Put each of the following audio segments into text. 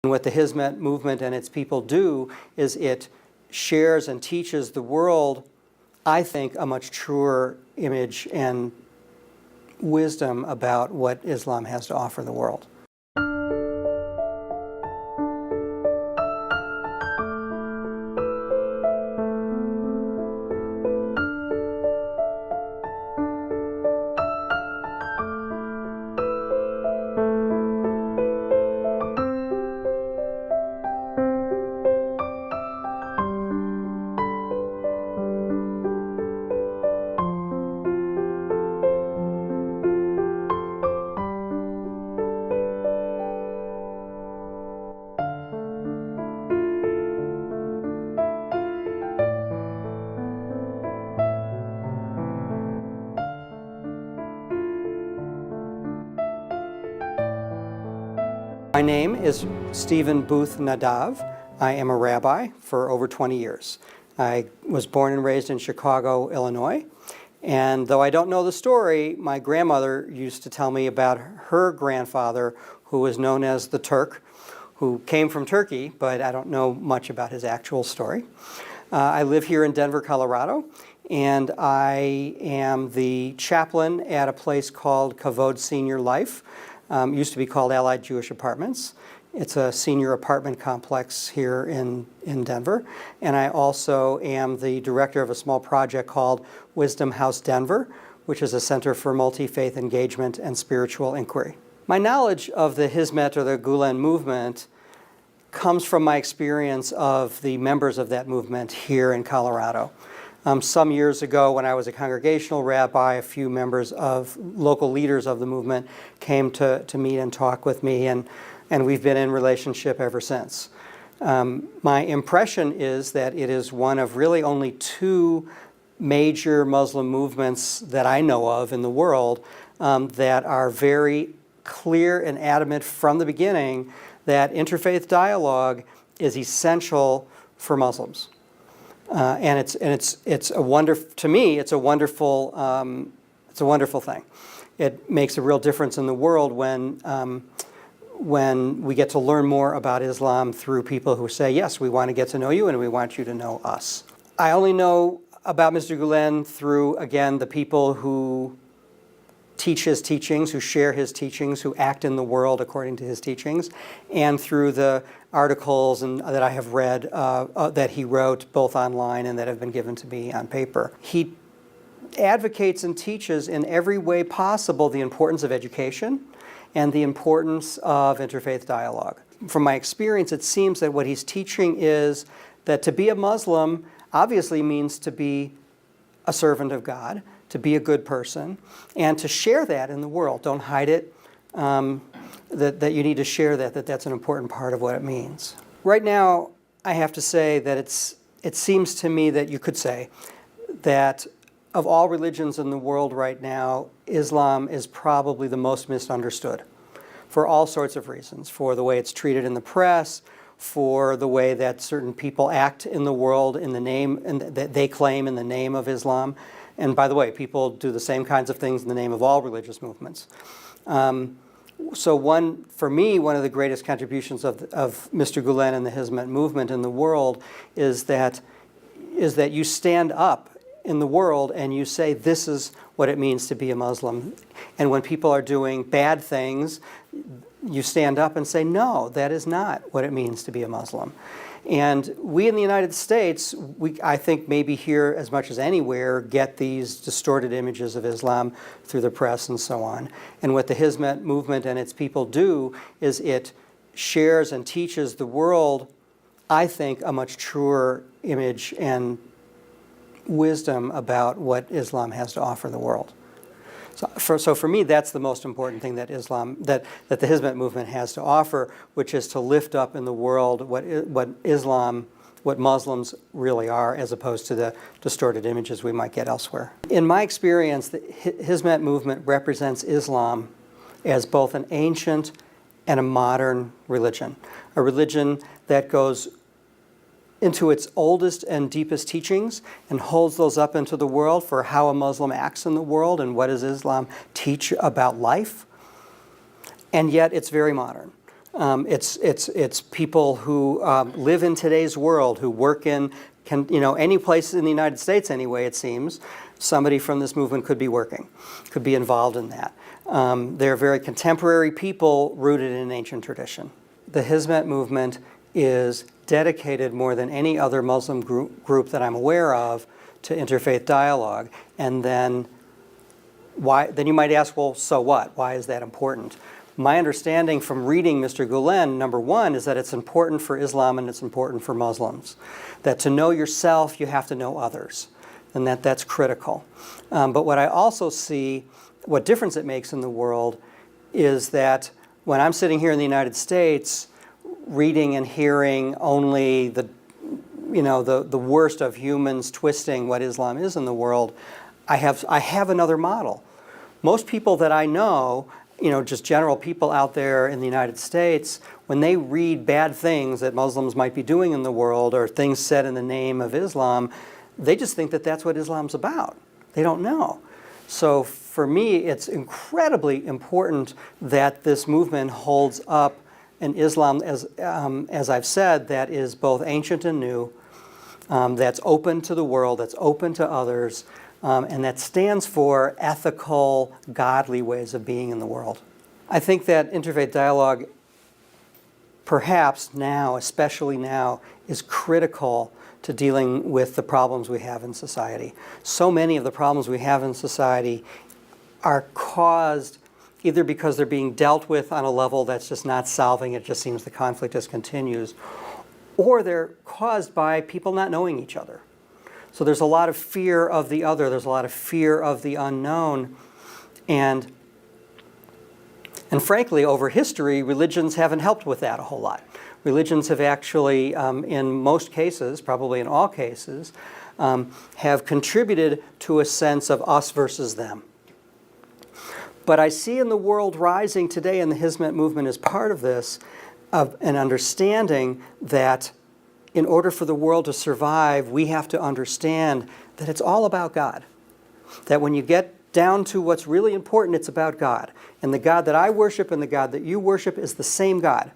And what the Hizmet movement and its people do is it shares and teaches the world, I think, a much truer image and wisdom about what Islam has to offer the world. My name is Stephen Booth-Nadav. I am a rabbi for over 20 years. I was born and raised in Chicago, Illinois. And though I don't know the story, my grandmother used to tell me about her grandfather, who was known as the Turk, who came from Turkey, but I don't know much about his actual story. I live here in Denver, Colorado, and I am the chaplain at a place called Kavod Senior Life. Used to be called Allied Jewish Apartments. It's a senior apartment complex here in Denver. And I also am the director of a small project called Wisdom House Denver, which is a center for multi-faith engagement and spiritual inquiry. My knowledge of the Hizmet or the Gulen movement comes from my experience of the members of that movement here in Colorado. Some years ago, when I was a congregational rabbi, a few members of local leaders of the movement came to meet and talk with me, and we've been in relationship ever since. My impression is that it is one of really only two major Muslim movements that I know of in the world that are very clear and adamant from the beginning that interfaith dialogue is essential for Muslims. And it's a wonderful, to me, it's a wonderful thing. It makes a real difference in the world when we get to learn more about Islam through people who say, yes, we want to get to know you and we want you to know us. I only know about Mr. Gulen through, again, the people who teach his teachings, who share his teachings, who act in the world according to his teachings, and through the articles that I have read that he wrote both online and that have been given to me on paper. He advocates and teaches in every way possible the importance of education and the importance of interfaith dialogue. From my experience, it seems that what he's teaching is that to be a Muslim obviously means to be a servant of God, to be a good person, and to share that in the world. Don't hide it, that you need to share that's an important part of what it means. Right now, I have to say that it seems to me that you could say that of all religions in the world right now, Islam is probably the most misunderstood for all sorts of reasons, for the way it's treated in the press, for the way that certain people act in the world in the name, and that they claim in the name of Islam. And by the way, people do the same kinds of things in the name of all religious movements. So for me, one of the greatest contributions of Mr. Gulen and the Hizmet movement in the world is that you stand up in the world and you say, this is what it means to be a Muslim. And when people are doing bad things, you stand up and say, no, that is not what it means to be a Muslim. And we in the United States, I think maybe here as much as anywhere, get these distorted images of Islam through the press and so on. And what the Hizmet movement and its people do is it shares and teaches the world, I think, a much truer image and wisdom about what Islam has to offer the world. So for me, that's the most important thing that the Hizmet movement has to offer, which is to lift up in the world what Muslims really are, as opposed to the distorted images we might get elsewhere. In my experience, the Hizmet movement represents Islam as both an ancient and a modern religion, a religion that goes into its oldest and deepest teachings and holds those up into the world for how a Muslim acts in the world and what does Islam teach about life. And yet it's very modern. It's people who live in today's world, who work in, any place in the United States anyway, it seems, somebody from this movement could be working, could be involved in that. They're very contemporary people rooted in ancient tradition. The Hizmet movement is dedicated more than any other Muslim group that I'm aware of to interfaith dialogue. And then you might ask, well, so what? Why is that important? My understanding from reading Mr. Gulen, number one, is that it's important for Islam and it's important for Muslims. That to know yourself, you have to know others. And that's critical. But what I also see, what difference it makes in the world, is that when I'm sitting here in the United States, reading and hearing only the worst of humans twisting what Islam is in the world, I have another model. Most people that I know, just general people out there in the United States, when they read bad things that Muslims might be doing in the world or things said in the name of Islam, they just think that that's what Islam's about. They don't know. So for me, it's incredibly important that this movement holds up an Islam, as I've said, that is both ancient and new, that's open to the world, that's open to others, and that stands for ethical, godly ways of being in the world. I think that interfaith dialogue, perhaps now, especially now, is critical to dealing with the problems we have in society. So many of the problems we have in society are caused either because they're being dealt with on a level that's just not solving, it just seems the conflict just continues, or they're caused by people not knowing each other. So there's a lot of fear of the other, there's a lot of fear of the unknown, and frankly, over history, religions haven't helped with that a whole lot. Religions have actually, in most cases, probably in all cases, have contributed to a sense of us versus them. But I see in the world rising today, and the Hizmet movement is part of this, of an understanding that in order for the world to survive, we have to understand that it's all about God. That when you get down to what's really important, it's about God. And the God that I worship and the God that you worship is the same God.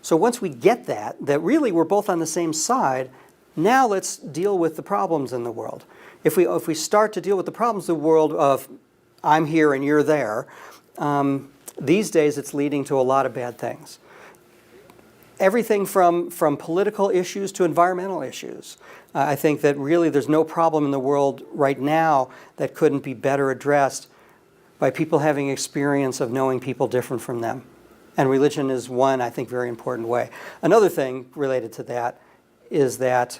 So once we get that really we're both on the same side, now let's deal with the problems in the world. If we start to deal with the problems in the world of I'm here and you're there, these days it's leading to a lot of bad things. Everything from political issues to environmental issues. I think that really there's no problem in the world right now that couldn't be better addressed by people having experience of knowing people different from them. And religion is one, I think, very important way. Another thing related to that is that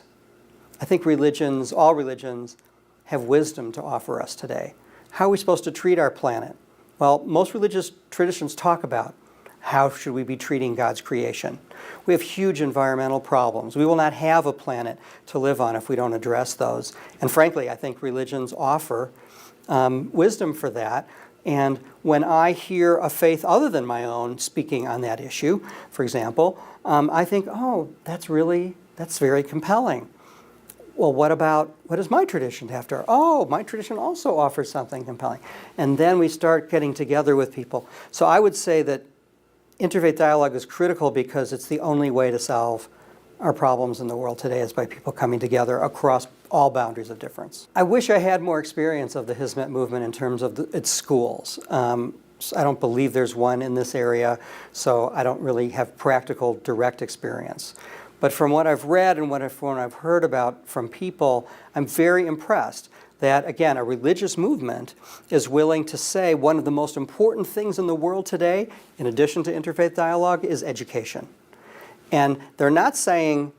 I think all religions, have wisdom to offer us today. How are we supposed to treat our planet? Well, most religious traditions talk about how should we be treating God's creation. We have huge environmental problems. We will not have a planet to live on if we don't address those. And frankly, I think religions offer wisdom for that. And when I hear a faith other than my own speaking on that issue, for example, I think, oh, that's very compelling. Well, what does my tradition have to offer? Oh, my tradition also offers something compelling. And then we start getting together with people. So I would say that interfaith dialogue is critical because it's the only way to solve our problems in the world today is by people coming together across all boundaries of difference. I wish I had more experience of the Hizmet movement in terms of its schools. I don't believe there's one in this area, so I don't really have practical, direct experience. But from what I've read and what I've heard about from people, I'm very impressed that, again, a religious movement is willing to say one of the most important things in the world today, in addition to interfaith dialogue, is education. And they're not saying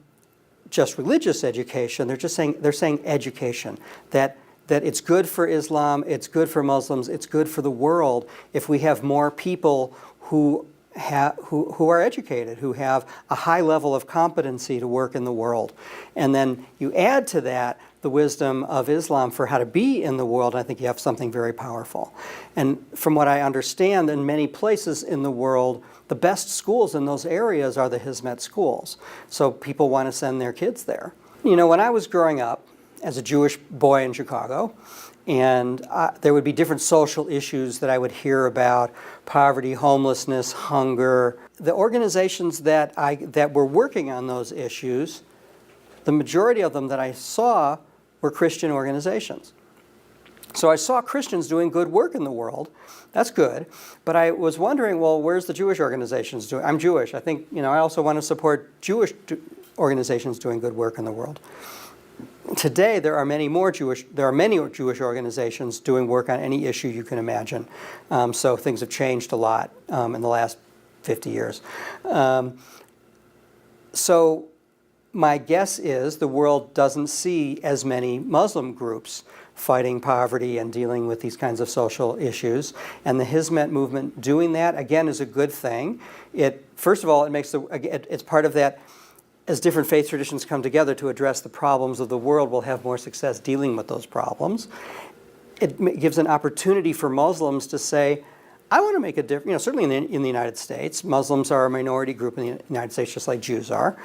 just religious education, they're saying education, that it's good for Islam, it's good for Muslims, it's good for the world if we have more people who are educated, who have a high level of competency to work in the world. And then you add to that the wisdom of Islam for how to be in the world, I think you have something very powerful. And from what I understand, in many places in the world, the best schools in those areas are the Hizmet schools. So people want to send their kids there. You know, when I was growing up as a Jewish boy in Chicago, And there would be different social issues that I would hear about: poverty, homelessness, hunger. The organizations that were working on those issues, the majority of them that I saw were Christian organizations. So I saw Christians doing good work in the world. That's good. But I was wondering, well, where's the Jewish organizations doing? I'm Jewish. I think, I also want to support Jewish organizations doing good work in the world. Today, there are many Jewish organizations doing work on any issue you can imagine. So things have changed a lot in the last 50 years. So my guess is the world doesn't see as many Muslim groups fighting poverty and dealing with these kinds of social issues. And the Hizmet movement doing that, again, is a good thing. First of all, it's part of that. As different faith traditions come together to address the problems of the world, we'll have more success dealing with those problems. It gives an opportunity for Muslims to say, I want to make a difference. Certainly in the United States, Muslims are a minority group in the United States, just like Jews are.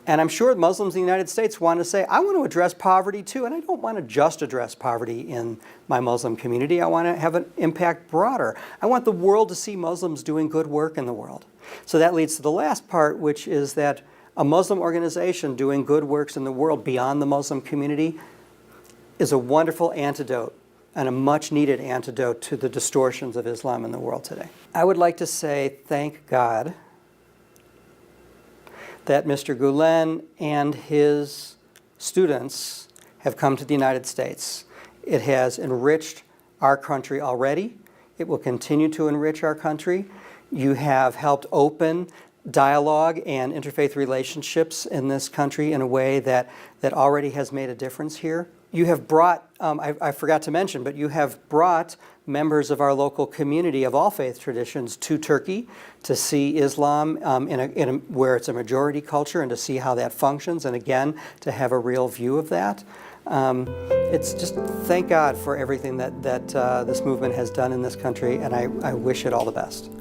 And I'm sure Muslims in the United States want to say, I want to address poverty too, and I don't want to just address poverty in my Muslim community. I want to have an impact broader. I want the world to see Muslims doing good work in the world. So that leads to the last part, which is that a Muslim organization doing good works in the world beyond the Muslim community is a wonderful antidote and a much-needed antidote to the distortions of Islam in the world today. I would like to say thank God that Mr. Gulen and his students have come to the United States. It has enriched our country already. It will continue to enrich our country. You have helped open dialogue and interfaith relationships in this country in a way that already has made a difference here. You have brought, I forgot to mention, but you have brought members of our local community of all faith traditions to Turkey to see Islam where it's a majority culture and to see how that functions, and again, to have a real view of that. It's just, thank God for everything that this movement has done in this country, and I wish it all the best.